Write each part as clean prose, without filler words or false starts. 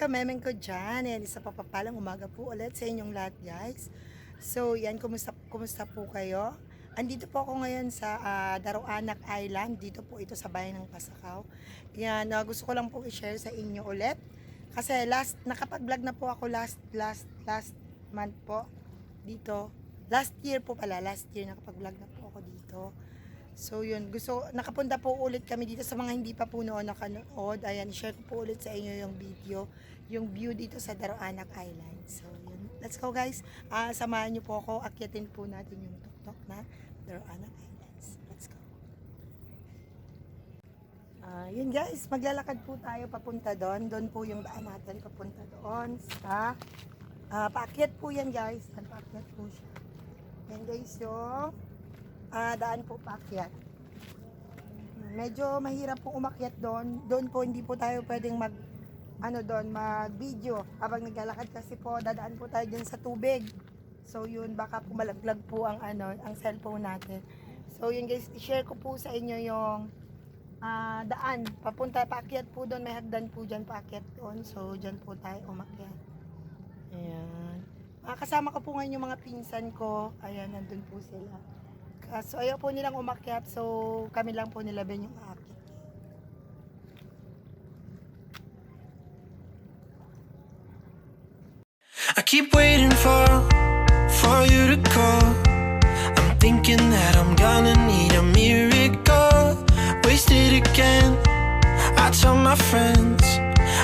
kamemeng ko dyan. Ayan, isa papapalang umaga po ulit sa inyong lahat, guys. So, yan, kumusta po kayo? Andito po ako ngayon sa Daroanak Island. Dito po ito sa bayan ng Pasakaw. Yan, gusto ko lang po i-share sa inyo ulit. Kasi nakapag-vlog na po ako last month po dito. Last year nakapag-vlog na po ako dito. So yun, nakapunta po ulit kami dito sa mga hindi pa po noon nakanood. Ayan, share ko po ulit sa inyo yung video, yung view dito sa Daroanak Island. So yun, let's go guys. Samahan niyo po ako, akyatin po natin yung tuktok na Daroanak Islands. Let's go. Yun guys, maglalakad po tayo papunta doon. Doon po yung daan natin papunta doon sa paakyat po yan guys. Paakyat po siya. Yan guys yung daan po paakyat. Medyo mahirap po umakyat doon. Doon po hindi po tayo pwedeng mag-video habang naglalakad kasi po dadaan po tayo dyan sa tubig. So yun, baka po malaglag po ang cellphone natin. So yun guys, i-share ko po sa inyo yung daan. Papunta paakyat po doon, may hagdan po dyan paakyat doon. So dyan po tayo umakyat. Ayan. Kasama ko po ngayon yung mga pinsan ko. Ayan, nandun po sila. So ayaw po nilang umakyat, so kami lang po nila Ben yung aakyat. I keep waiting for you to call. I'm thinking that I'm gonna need a miracle. Wasted again. I tell my friends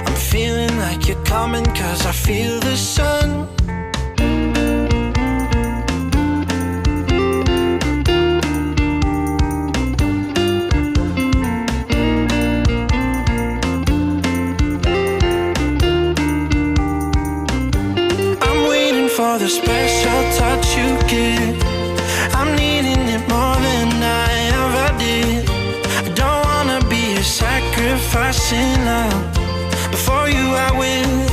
I'm feeling like you're coming, 'cause I feel the sun. For the special touch you give, I'm needing it more than I ever did. I don't wanna be a sacrifice in love. Before you I will.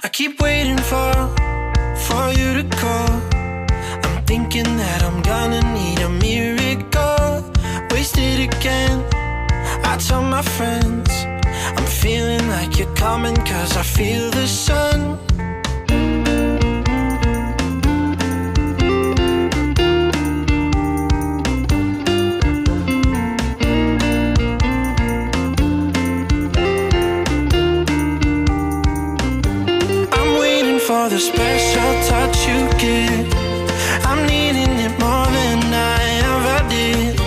I keep waiting for you to call. I'm thinking that I'm gonna need a miracle. Wasted again. I tell my friends I'm feeling like you're coming, 'cause I feel the sun. I'm waiting for the special touch you give. I'm needing it more than I ever did.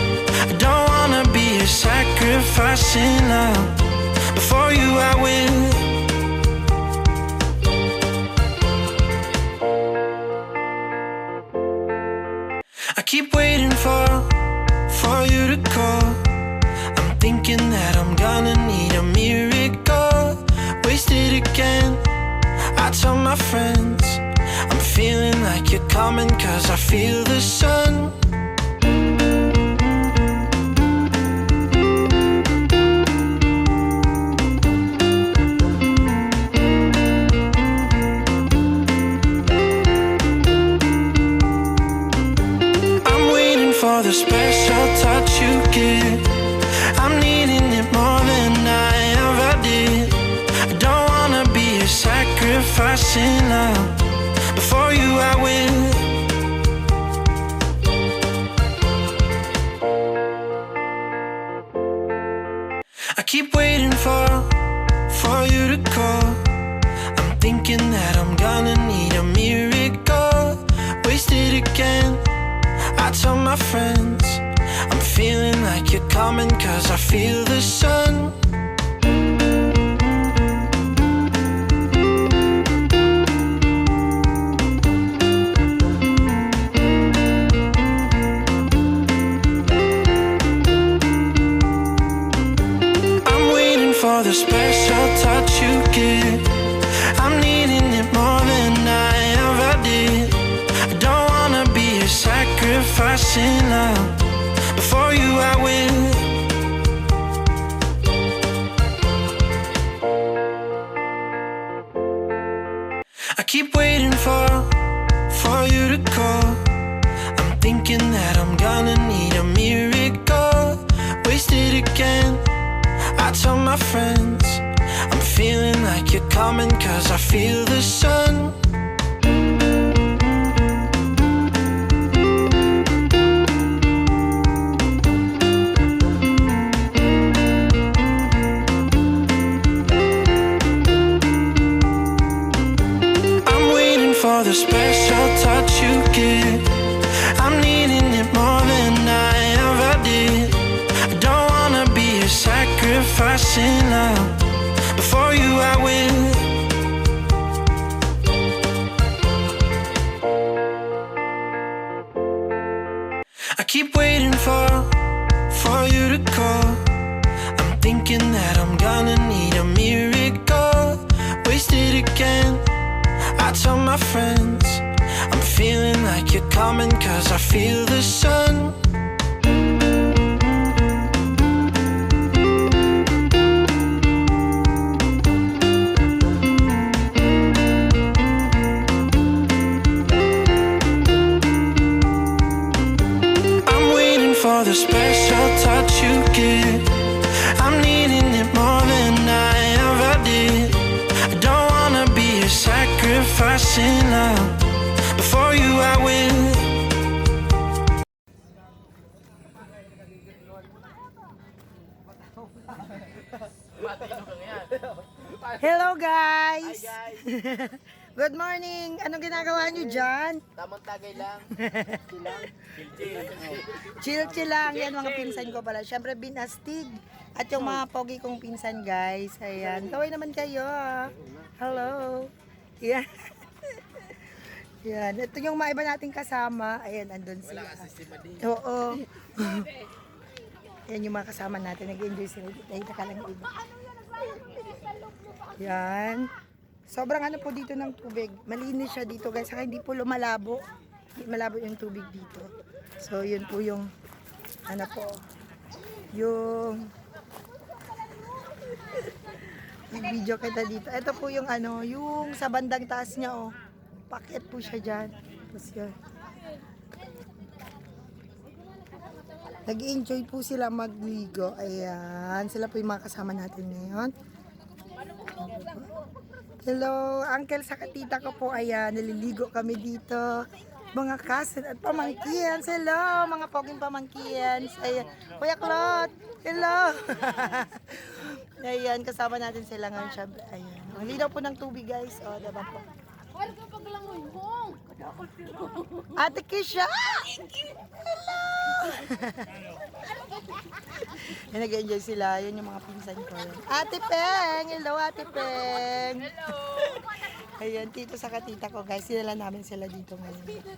I don't wanna be a sacrifice in love. Before you I will. I keep waiting for you to call. I'm thinking that I'm gonna need a miracle. Wasted again. I tell my friends I'm feeling like you're coming, 'cause I feel the sun. For the special touch you give, I'm needing it more than I ever did. I don't wanna be a sacrifice in love. Before you I will. I keep waiting for you to call. I'm thinking that I'm gonna need a miracle. Wasted again. I tell my friends I'm feeling like you're coming, 'cause I feel the sun. I'm waiting for the special touch you give. I'm needing it more than I ever did. I don't wanna be a sacrifice in love. Before you I will. I keep waiting for you to call. I'm thinking that I'm gonna need a miracle. Wasted again. I tell my friends coming, 'cause I feel the sun. I'm waiting for the special touch you give. I'm needing it more than I ever did. I don't wanna be a sacrificing love. Before you I will. I keep waiting for you to call. I'm thinking that I'm gonna need a miracle. Wasted again. I tell my friends I'm feeling like you're coming, 'cause I feel the sun. I'm waiting for the special touch you give. I'm needing it more than I ever did. I don't wanna be a sacrificing love. Before you I will. Hello guys! Good morning! Anong ginagawa nyo dyan? Tamang tagay lang. Chill lang. Yan mga pinsan ko pala. Siyempre binastig. At yung mga pogi kong pinsan guys. Ayan. Kaway naman kayo. Hello. Yan. Yan. Ito yung mga iba nating kasama. Ayan, andun sila. Oo. Yan yung mga kasama natin. Nag-enjoy sila. Nakita ka lang yung iba. Yan. Sobrang ano po dito ng tubig. Malinis siya dito guys. Saka hindi po lumalabo. Hindi malabo yung tubig dito. So yun po yung ano po. Yung i-video kita dito. Ito po yung ano. Yung sa bandang taas niya oh. Paket po siya dyan. Tapos yun. Nag-enjoy po sila magligo. Ayan. Sila po yung mga kasama natin ngayon. Hello, uncle sa tita ko po. Ayan, naliligo kami dito. Mga cousin at pamangkin. Hello, mga poging pamangkin. Ayan, Kuya Claude. Hello. Ayan, kasama natin sila ngayon. Syempre, ayan. Ang linaw po ng tubig guys. O, diba po? Ate Kisha! Hello! Yan, nag-enjoy sila. Yan yung mga pinsan ko. Ate Peng! Hello, Ate Peng! Hello! Ayan, tito sa katita ko. Guys, sinala namin sila dito ngayon.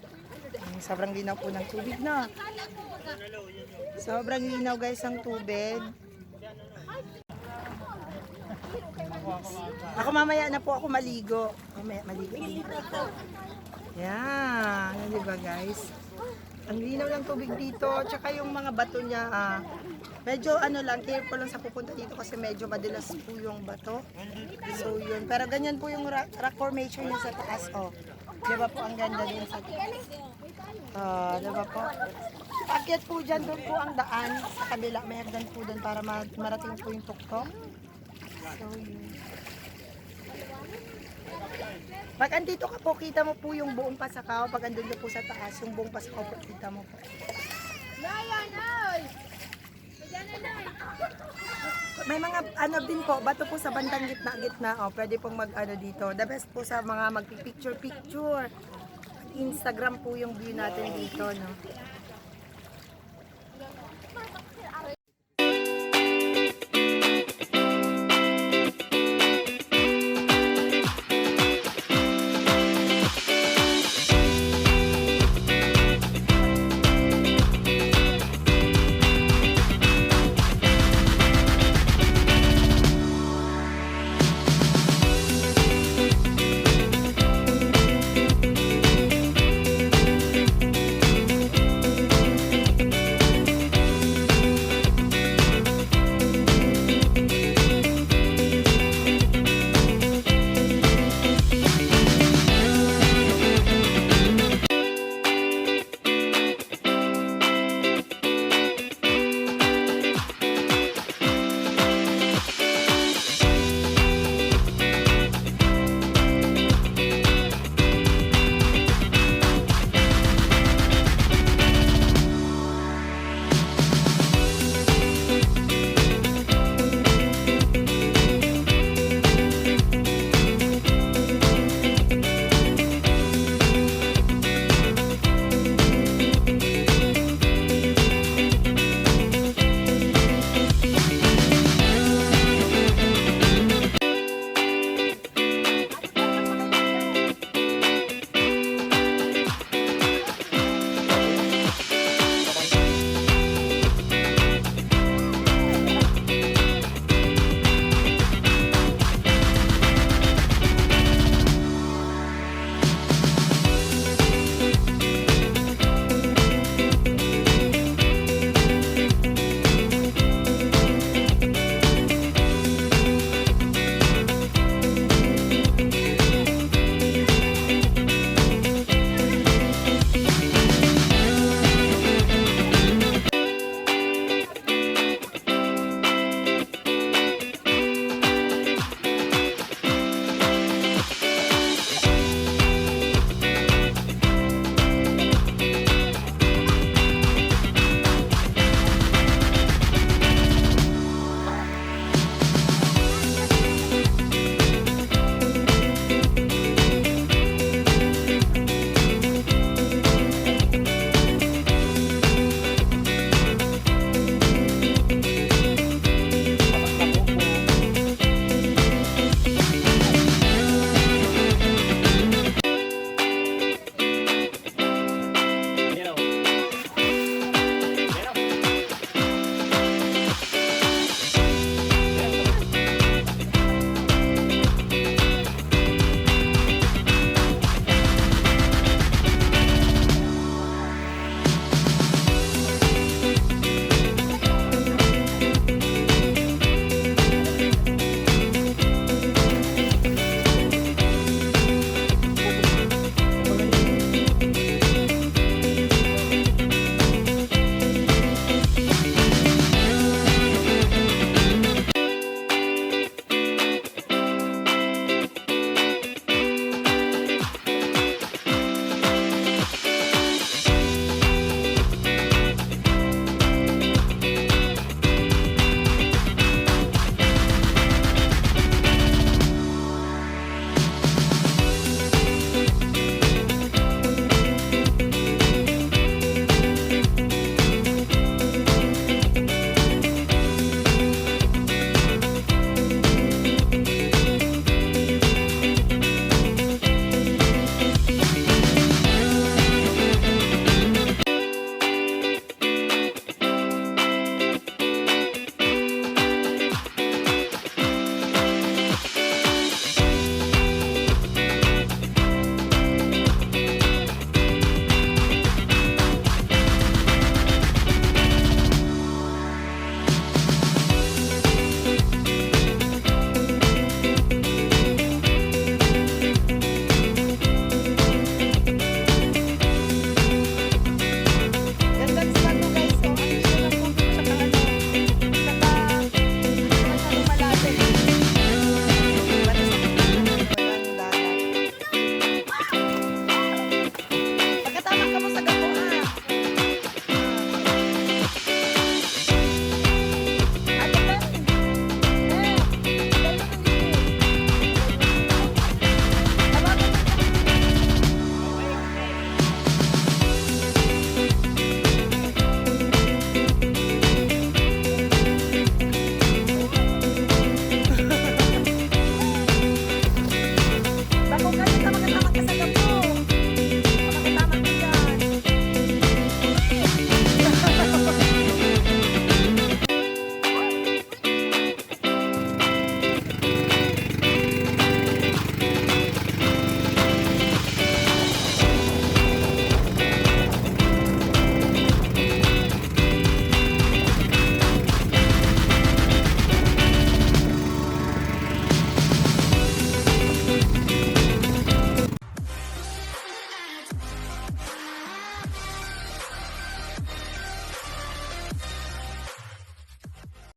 Sobrang linaw po ng tubig, no? Sobrang linaw, guys, ang tubig. Ako mamaya na po ako maligo. Mamaya maligo dito. Yan, di ba guys? Ang linaw ng tubig dito, tsaka yung mga bato niya, medyo ano lang, careful lang sa pupunta dito kasi medyo madalas po yung bato. So yun, pero ganyan po yung rock formation niya sa taas, oh. Di ba po ang ganda din sa taas? Di ba po? Akyat po dyan, doon po ang daan sa kabila, may hagdan po doon para marating po yung tuktok. So yun. Pag andito ka po, kita mo po yung buong Pasakaw. Pag andun ka po sa taas, yung buong Pasakaw po, kita mo po. May mga ano din po, bato po sa bandang gitna-gitna. Oh, pwede pong mag-ano dito. The best po sa mga magpipicture-picture. Instagram po yung view natin dito, no?